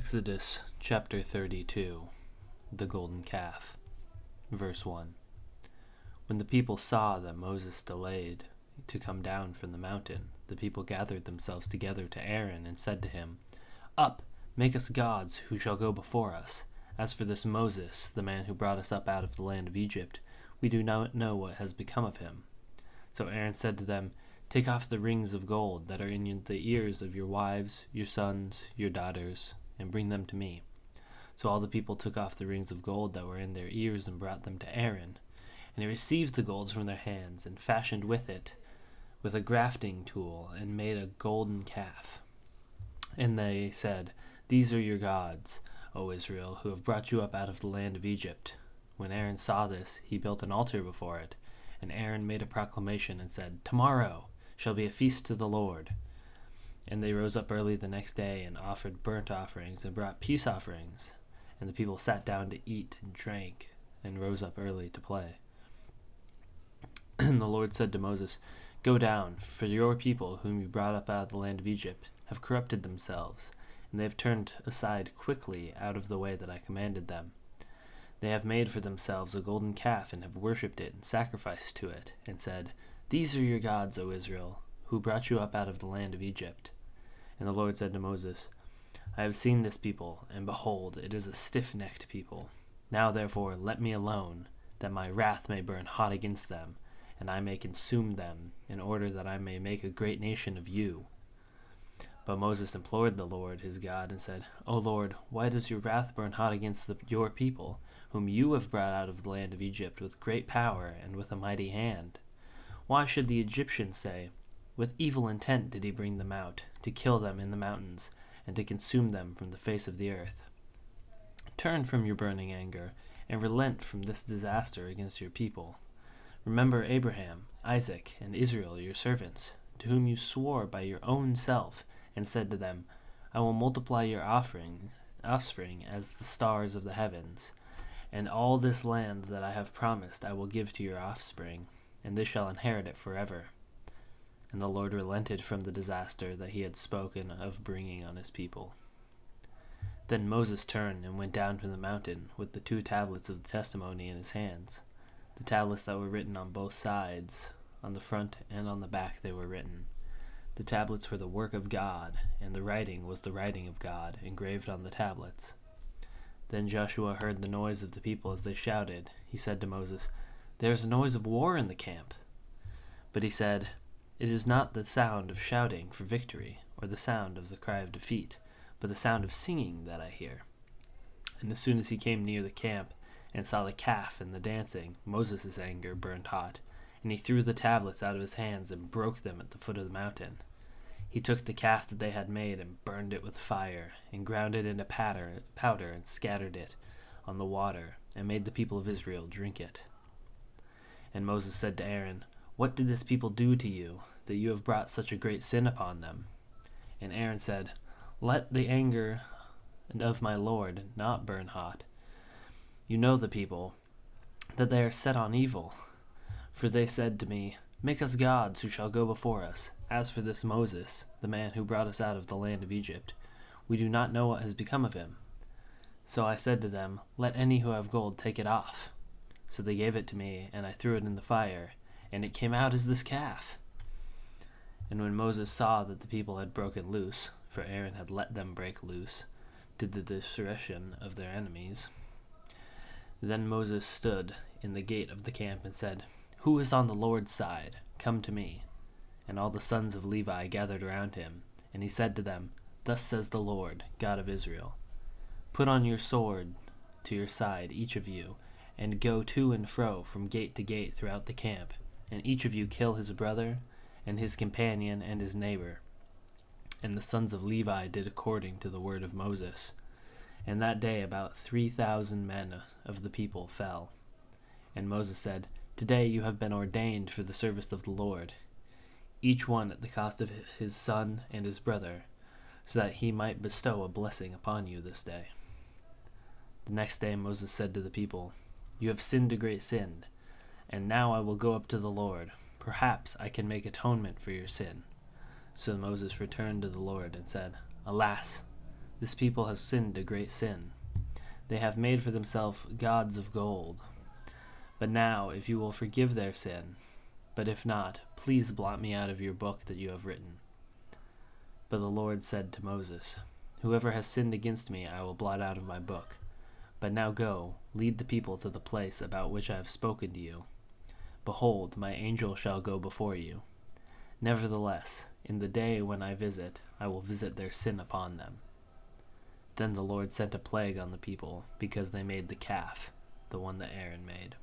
Exodus chapter 32, the golden calf. Verse 1. When the people saw that Moses delayed to come down from the mountain, the people gathered themselves together to Aaron and said to him, "Up, make us gods who shall go before us. As for this Moses, the man who brought us up out of the land of Egypt, we do not know what has become of him." So Aaron said to them, "Take off the rings of gold that are in the ears of your wives, your sons, your daughters, and bring them to me." So all the people took off the rings of gold that were in their ears and brought them to Aaron. And he received the gold from their hands and fashioned with it with a grafting tool and made a golden calf. And they said, "These are your gods, O Israel, who have brought you up out of the land of Egypt." When Aaron saw this, he built an altar before it. And Aaron made a proclamation and said, "Tomorrow shall be a feast to the Lord." And they rose up early the next day and offered burnt offerings and brought peace offerings. And the people sat down to eat and drank and rose up early to play. And the Lord said to Moses, "Go down, for your people whom you brought up out of the land of Egypt have corrupted themselves, and they have turned aside quickly out of the way that I commanded them. They have made for themselves a golden calf and have worshipped it and sacrificed to it, and said, 'These are your gods, O Israel, who brought you up out of the land of Egypt.' And the Lord said to Moses, 'I have seen this people, and behold, it is a stiff-necked people. Now therefore let me alone, that my wrath may burn hot against them, and I may consume them, in order that I may make a great nation of you.' But Moses implored the Lord his God and said, 'O Lord, why does your wrath burn hot against your people, whom you have brought out of the land of Egypt with great power and with a mighty hand? Why should the Egyptians say, with evil intent did he bring them out, to kill them in the mountains, and to consume them from the face of the earth? Turn from your burning anger, and relent from this disaster against your people. Remember Abraham, Isaac, and Israel your servants, to whom you swore by your own self, and said to them, 'I will multiply your offspring as the stars of the heavens, and all this land that I have promised I will give to your offspring, and they shall inherit it forever.' And the Lord relented from the disaster that he had spoken of bringing on his people. Then Moses turned and went down from the mountain with the 2 tablets of the testimony in his hands, the tablets that were written on both sides, on the front and on the back they were written. The tablets were the work of God, and the writing was the writing of God, engraved on the tablets. Then Joshua heard the noise of the people as they shouted. He said to Moses, 'There is a noise of war in the camp.' But he said, 'It is not the sound of shouting for victory, or the sound of the cry of defeat, but the sound of singing that I hear.' And as soon as he came near the camp and saw the calf and the dancing, Moses' anger burned hot, and he threw the tablets out of his hands and broke them at the foot of the mountain. He took the calf that they had made and burned it with fire, and ground it into powder and scattered it on the water, and made the people of Israel drink it. And Moses said to Aaron, 'What did this people do to you, that you have brought such a great sin upon them?' And Aaron said, 'Let the anger of my Lord not burn hot. You know the people, that they are set on evil. For they said to me, "Make us gods who shall go before us. As for this Moses, the man who brought us out of the land of Egypt, we do not know what has become of him." So I said to them, "Let any who have gold take it off." So they gave it to me, and I threw it in the fire, and it came out as this calf." And when Moses saw that the people had broken loose, for Aaron had let them break loose, to the destruction of their enemies, then Moses stood in the gate of the camp and said, "Who is on the Lord's side? Come to me." And all the sons of Levi gathered around him, and he said to them, "Thus says the Lord, God of Israel, put on your sword to your side, each of you, and go to and fro from gate to gate throughout the camp, and each of you kill his brother, and his companion, and his neighbor." And the sons of Levi did according to the word of Moses. And that day about 3,000 men of the people fell. And Moses said, "Today you have been ordained for the service of the Lord, each one at the cost of his son and his brother, so that he might bestow a blessing upon you this day." The next day Moses said to the people, "You have sinned a great sin, and now I will go up to the Lord. Perhaps I can make atonement for your sin." So Moses returned to the Lord and said, "Alas, This people has sinned a great sin. They have made for themselves gods of gold. But now, if you will forgive their sin, but if not, please blot me out of your book that you have written." But the Lord said to Moses, "Whoever has sinned against me I will blot out of my book. But now go, lead the people to the place about which I have spoken to you. Behold, my angel shall go before you. Nevertheless, in the day when I visit, I will visit their sin upon them." Then the Lord sent a plague on the people, because they made the calf, the one that Aaron made.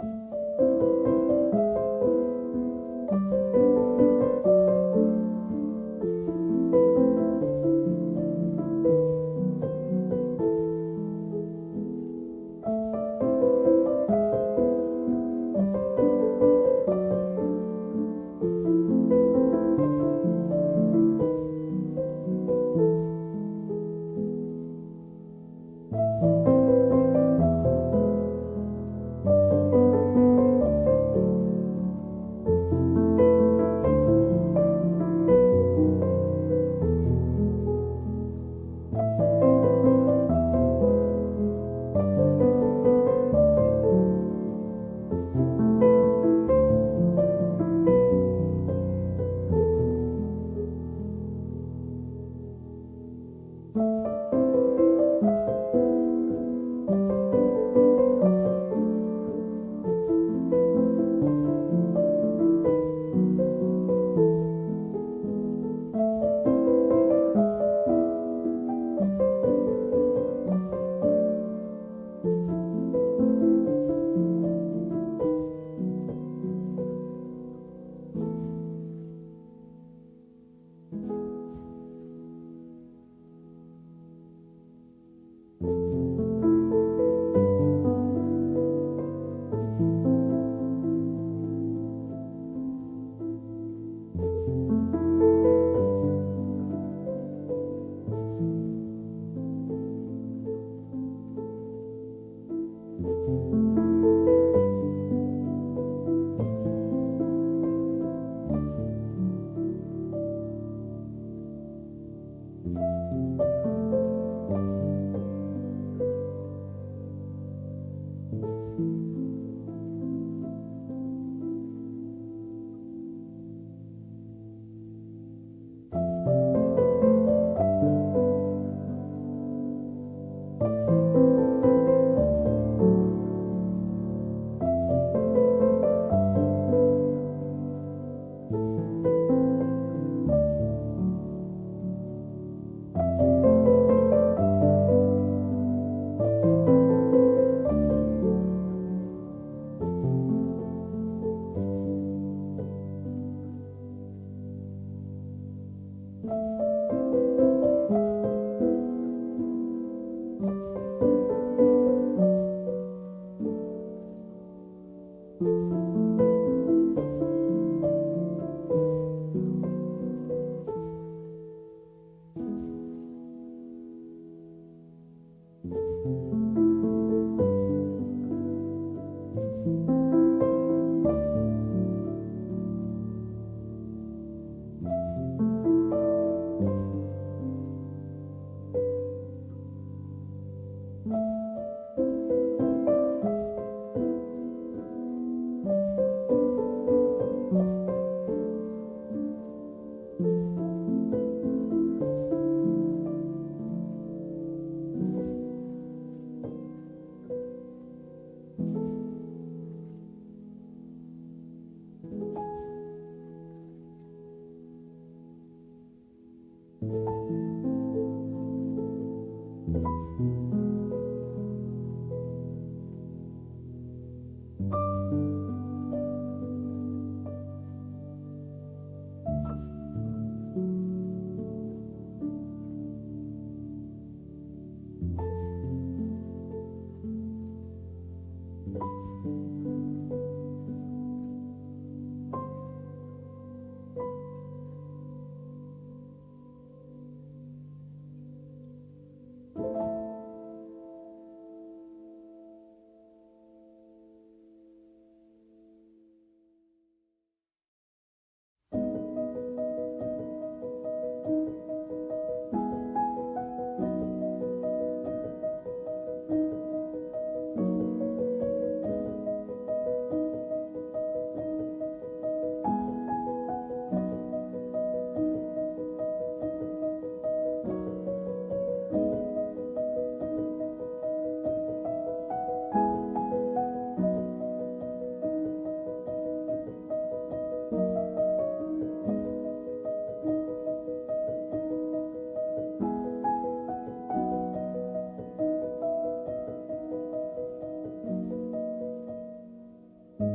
you.